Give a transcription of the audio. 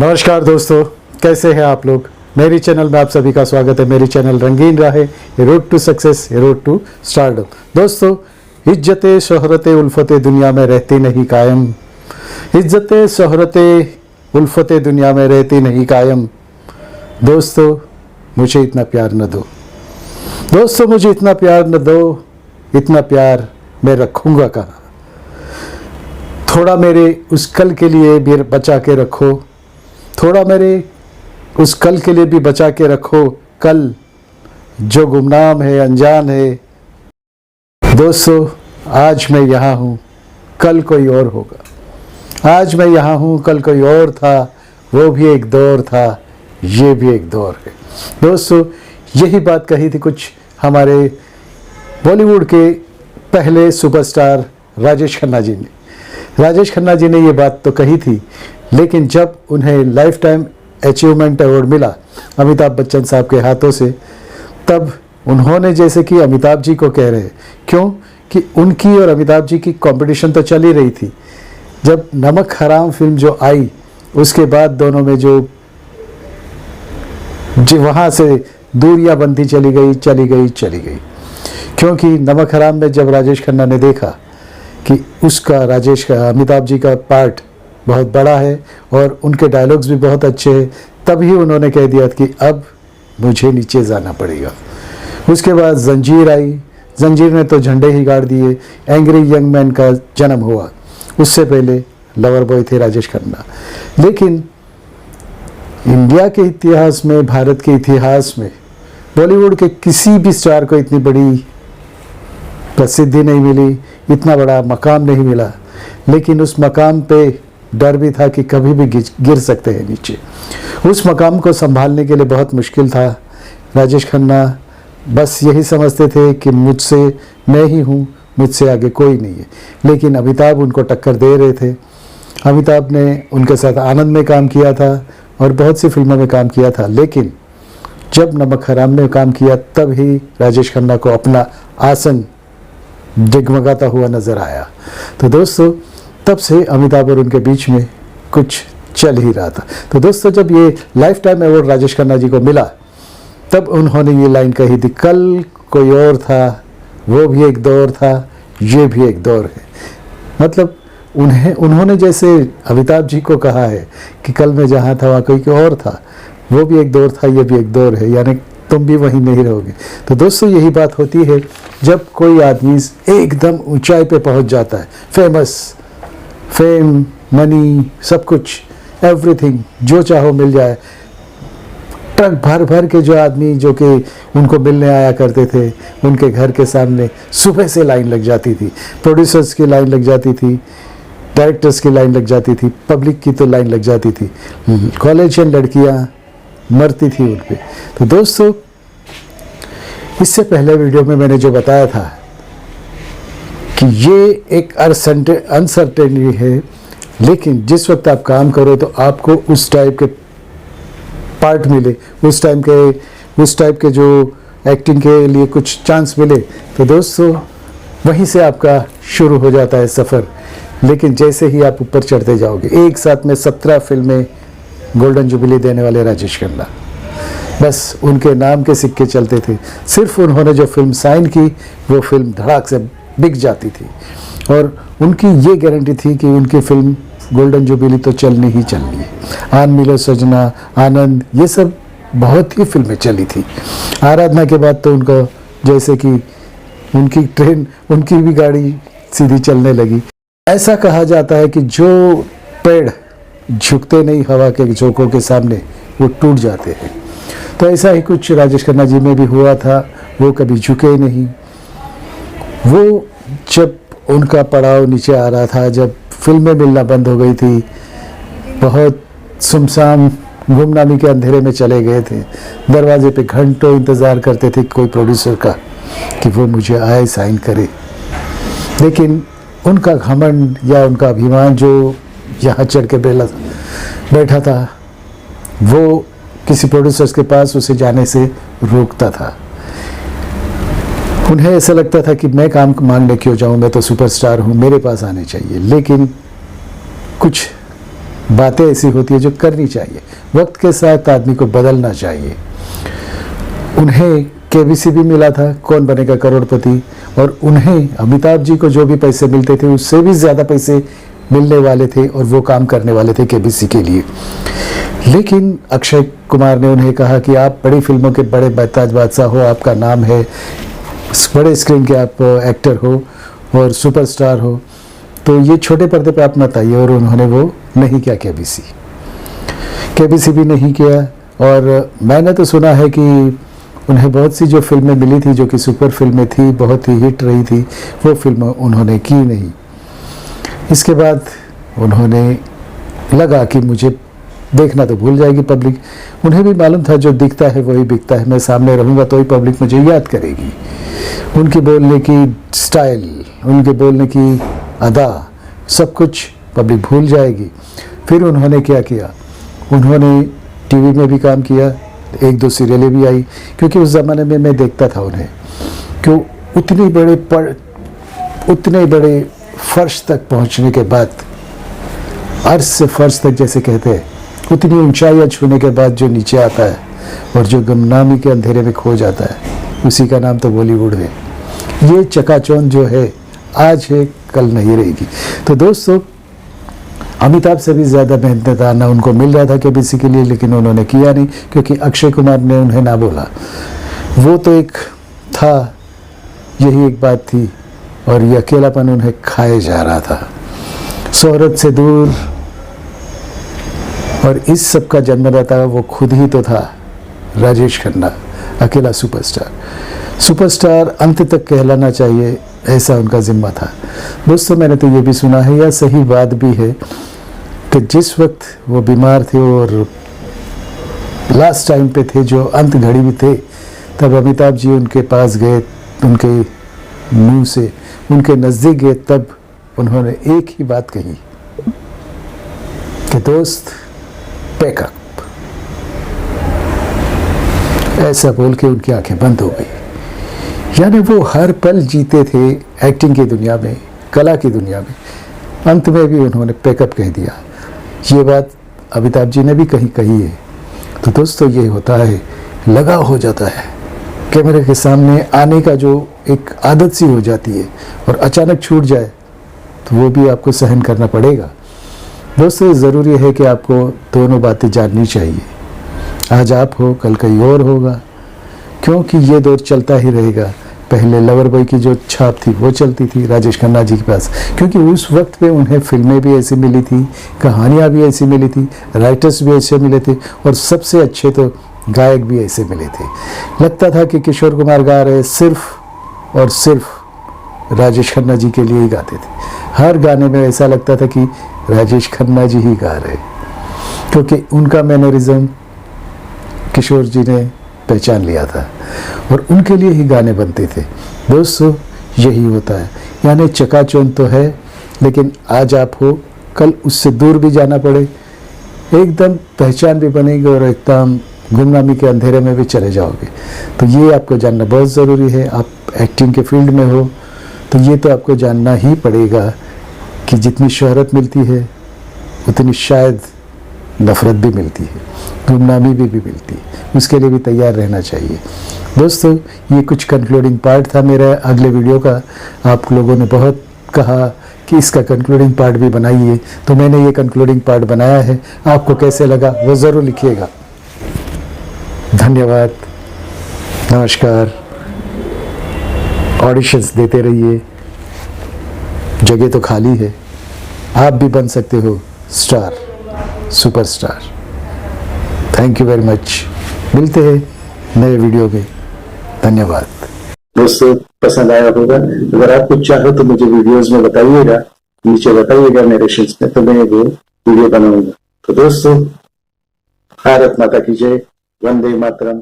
नमस्कार दोस्तों, कैसे हैं आप लोग। मेरी चैनल में आप सभी का स्वागत है। मेरी चैनल रंगीन राह है, road to success, road to stardom. दोस्तों, इज्जतें शोहरतें उल्फतें दुनिया में रहती नहीं कायम। इज्जतें शोहरतें उल्फतें दुनिया में रहती नहीं कायम। दोस्तों, मुझे इतना प्यार न दो। दोस्तों, मुझे इतना प्यार न दो। इतना प्यार मैं रखूँगा कहाँ। थोड़ा मेरे उस कल के लिए भी बचा के रखो। थोड़ा मेरे उस कल के लिए भी बचा के रखो। कल जो गुमनाम है, अनजान है। दोस्तों, आज मैं यहाँ हूँ, कल कोई और होगा। आज मैं यहाँ हूँ, कल कोई और था। वो भी एक दौर था, ये भी एक दौर है। दोस्तों, यही बात कही थी कुछ हमारे बॉलीवुड के पहले सुपरस्टार राजेश खन्ना जी ने। राजेश खन्ना जी ने ये बात तो कही थी, लेकिन जब उन्हें लाइफ टाइम अचीवमेंट अवार्ड मिला अमिताभ बच्चन साहब के हाथों से, तब उन्होंने जैसे कि अमिताभ जी को कह रहे हैं, क्यों कि उनकी और अमिताभ जी की कंपटीशन तो चल ही रही थी। जब नमक हराम फिल्म जो आई, उसके बाद दोनों में जो वहाँ से दूरियां बनती चली गई। क्योंकि नमक हराम में जब राजेश खन्ना ने देखा कि उसका अमिताभ जी का पार्ट बहुत बड़ा है और उनके डायलॉग्स भी बहुत अच्छे हैं, तभी उन्होंने कह दिया कि अब मुझे नीचे जाना पड़ेगा। उसके बाद जंजीर आई। जंजीर ने तो झंडे ही गाड़ दिए। एंग्री यंग मैन का जन्म हुआ। उससे पहले लवर बॉय थे राजेश खन्ना। लेकिन इंडिया के इतिहास में, भारत के इतिहास में बॉलीवुड के किसी भी स्टार को इतनी बड़ी प्रसिद्धि नहीं मिली, इतना बड़ा मकाम नहीं मिला। लेकिन उस मकाम पे डर भी था कि कभी भी गिर सकते हैं नीचे। उस मकाम को संभालने के लिए बहुत मुश्किल था। राजेश खन्ना बस यही समझते थे कि मुझसे मैं ही हूँ, मुझसे आगे कोई नहीं है। लेकिन अमिताभ उनको टक्कर दे रहे थे। अमिताभ ने उनके साथ आनंद में काम किया था और बहुत सी फिल्मों में काम किया था। लेकिन जब नमक हराम में काम किया, तब ही राजेश खन्ना को अपना आसन जगमगाता हुआ नजर आया। तो दोस्तों, तब से अमिताभ और उनके बीच में कुछ चल ही रहा था। तो दोस्तों, जब ये lifetime award Rajesh Khanna ji को मिला, तब उन्होंने ये लाइन कही थी, कल कोई और था, वो भी एक दौर था, ये भी एक दौर है। मतलब उन्होंने जैसे अमिताभ जी को कहा है कि कल मैं जहाँ था वहाँ कोई और था, वो भी एक दौर था, ये भी एक दौर है, यानी तुम भी वहीं नहीं रहोगे। तो दोस्तों, यही बात होती है जब कोई आदमी एकदम ऊंचाई पे पहुंच जाता है, फेम, मनी, सब कुछ, एवरीथिंग, जो चाहो मिल जाए। ट्रक भर भर के जो आदमी जो कि उनको मिलने आया करते थे, उनके घर के सामने सुबह से लाइन लग जाती थी। प्रोड्यूसर्स की लाइन लग जाती थी, डायरेक्टर्स की लाइन लग जाती थी, पब्लिक की तो लाइन लग जाती थी। कॉलेजियन लड़कियां मरती थी उन पे। तो दोस्तों, इससे पहले वीडियो में मैंने जो बताया था कि ये एक अनसर्टेनिटी है, लेकिन जिस वक्त आप काम करो तो आपको उस टाइप के पार्ट मिले, उस टाइप के जो एक्टिंग के लिए कुछ चांस मिले, तो दोस्तों वहीं से आपका शुरू हो जाता है सफ़र। लेकिन जैसे ही आप ऊपर चढ़ते जाओगे, एक साथ में 17 फिल्में गोल्डन जुबली देने वाले राजेश खन्ना, बस उनके नाम के सिक्के चलते थे। सिर्फ उन्होंने जो फिल्म साइन की, वो फिल्म धड़ाक से बिक जाती थी। और उनकी ये गारंटी थी कि उनकी फिल्म गोल्डन जुबली तो चलनी ही चलनी है। आन मिलो सजना, आनंद, ये सब बहुत ही फिल्में चली थी। आराधना के बाद तो उनको जैसे कि उनकी ट्रेन, उनकी भी गाड़ी सीधी चलने लगी। ऐसा कहा जाता है कि जो पेड़ झुकते नहीं हवा के झोंकों के सामने, वो टूट जाते हैं। तो ऐसा ही कुछ राजेश खन्ना जी में भी हुआ था। वो कभी झुके नहीं। वो जब उनका पड़ाव नीचे आ रहा था, जब फिल्में मिलना बंद हो गई थी, बहुत सुमसाम गुमनामी के अंधेरे में चले गए थे। दरवाजे पे घंटों इंतज़ार करते थे कोई प्रोड्यूसर का कि वो मुझे आए, साइन करे। लेकिन उनका घमंड या उनका अभिमान जो यहाँ चढ़ के बैठा था, वो किसी प्रोड्यूसर्स के पास उसे जाने से रोकता था। उन्हें ऐसा लगता था कि मैं काम मांगने क्यों जाऊँ, मैं तो सुपरस्टार हूँ, मेरे पास आने चाहिए। लेकिन कुछ बातें ऐसी होती है जो करनी चाहिए, वक्त के साथ आदमी को बदलना चाहिए। उन्हें केबीसी भी मिला था, कौन बनेगा करोड़पति, और उन्हें अमिताभ जी को जो भी पैसे मिलते थे उससे भी ज़्यादा पैसे मिलने वाले थे और वो काम करने वाले थे केबीसी के लिए। लेकिन अक्षय कुमार ने उन्हें कहा कि आप बड़ी फिल्मों के बड़े बेताज बादशाह हो, आपका नाम है, बड़े स्क्रीन के आप एक्टर हो और सुपरस्टार हो, तो ये छोटे पर्दे पे आप मत आइए। और उन्होंने वो नहीं किया, केबीसी भी नहीं किया। और मैंने तो सुना है कि उन्हें बहुत सी जो फिल्में मिली थी जो कि सुपर फिल्में थी, बहुत ही हिट रही थी, वो फिल्म उन्होंने की नहीं। इसके बाद उन्होंने लगा कि मुझे देखना तो भूल जाएगी पब्लिक। उन्हें भी मालूम था जो दिखता है वही बिकता है, मैं सामने रहूँगा तो ही पब्लिक मुझे याद करेगी। उनकी बोलने की स्टाइल, उनके बोलने की अदा, सब कुछ पब्लिक भूल जाएगी। फिर उन्होंने क्या किया, उन्होंने टीवी में भी काम किया, एक दो सीरियलें भी आई, क्योंकि उस ज़माने में मैं देखता था उन्हें, क्यों उतने बड़े फर्श तक पहुंचने के बाद, अर्श से फर्श तक जैसे कहते हैं, उतनी ऊंचाइयां छूने के बाद जो नीचे आता है और जो गुमनामी के अंधेरे में खो जाता है, उसी का नाम तो बॉलीवुड है। ये चकाचौंध जो है आज है, कल नहीं रहेगी। तो दोस्तों, अमिताभ से भी ज़्यादा मेहनताना उनको मिल रहा था केबीसी के लिए, लेकिन उन्होंने किया नहीं, क्योंकि अक्षय कुमार ने उन्हें ना बोला। वो तो एक था, यही एक बात थी, और ये अकेलापन उन्हें खाए जा रहा था, शोहरत से दूर। और इस सब का जन्मदाता वो खुद ही तो था, राजेश खन्ना, अकेला सुपरस्टार अंत तक कहलाना चाहिए, ऐसा उनका जिम्मा था। दोस्तों, मैंने तो ये भी सुना है, यह सही बात भी है, कि जिस वक्त वो बीमार थे और लास्ट टाइम पे थे, जो अंत घड़ी में थे, तब अमिताभ जी उनके पास गए, उनके मुंह से उनके नज़दीक गए, तब उन्होंने एक ही बात कही कि दोस्त पैकअप, ऐसा बोल के उनकी आंखें बंद हो गई। यानी वो हर पल जीते थे एक्टिंग की दुनिया में, कला की दुनिया में, अंत में भी उन्होंने पैकअप कह दिया। ये बात अमिताभ जी ने भी कहीं कही है। तो दोस्तों, ये होता है, लगाव हो जाता है कैमरे के सामने आने का, जो एक आदत सी हो जाती है, और अचानक छूट जाए तो वो भी आपको सहन करना पड़ेगा। दोस्तों, ज़रूरी है कि आपको दोनों बातें जाननी चाहिए। आज आप हो, कल कहीं और होगा, क्योंकि ये दौर चलता ही रहेगा। पहले लवर बॉय की जो छाप थी वो चलती थी राजेश खन्ना जी के पास, क्योंकि उस वक्त पे उन्हें फिल्में भी ऐसी मिली थी, कहानियाँ भी ऐसी मिली थी, राइटर्स भी ऐसे मिले थे, और सबसे अच्छे तो गायक भी ऐसे मिले थे। लगता था कि किशोर कुमार गा रहे सिर्फ और सिर्फ राजेश खन्ना जी के लिए ही गाते थे। हर गाने में ऐसा लगता था कि राजेश खन्ना जी ही गा रहे, क्योंकि उनका मैनरिज्म किशोर जी ने पहचान लिया था, और उनके लिए ही गाने बनते थे। दोस्तों, यही होता है, यानी चकाचौंध तो है, लेकिन आज आप हो, कल उससे दूर भी जाना पड़े, एकदम पहचान भी बनेगी और एकदम गुमनामी के अंधेरे में भी चले जाओगे। तो ये आपको जानना बहुत ज़रूरी है। आप एक्टिंग के फील्ड में हो तो ये तो आपको जानना ही पड़ेगा कि जितनी शोहरत मिलती है उतनी शायद नफ़रत भी मिलती है, गुमनामी भी मिलती है, उसके लिए भी तैयार रहना चाहिए। दोस्तों, ये कुछ कंक्लूडिंग पार्ट था मेरा अगले वीडियो का। आप लोगों ने बहुत कहा कि इसका कंक्लूडिंग पार्ट भी बनाइए, तो मैंने ये कंक्लूडिंग पार्ट बनाया है। आपको कैसे लगा वो ज़रूर लिखिएगा। धन्यवाद, नमस्कार। ऑडिशंस देते रहिए, जगह तो खाली है, आप भी बन सकते हो star, superstar. Thank you very much. मिलते हैं नए वीडियो में। धन्यवाद। दोस्तों, पसंद आया होगा। अगर आप कुछ चाहो तो मुझे वीडियोस में बताइएगा, नीचे बताइएगा नरेशंस में, तो मैं वो वीडियो बनाऊंगा। तो दोस्तों, भारत माता की जय, वंदे मातरम।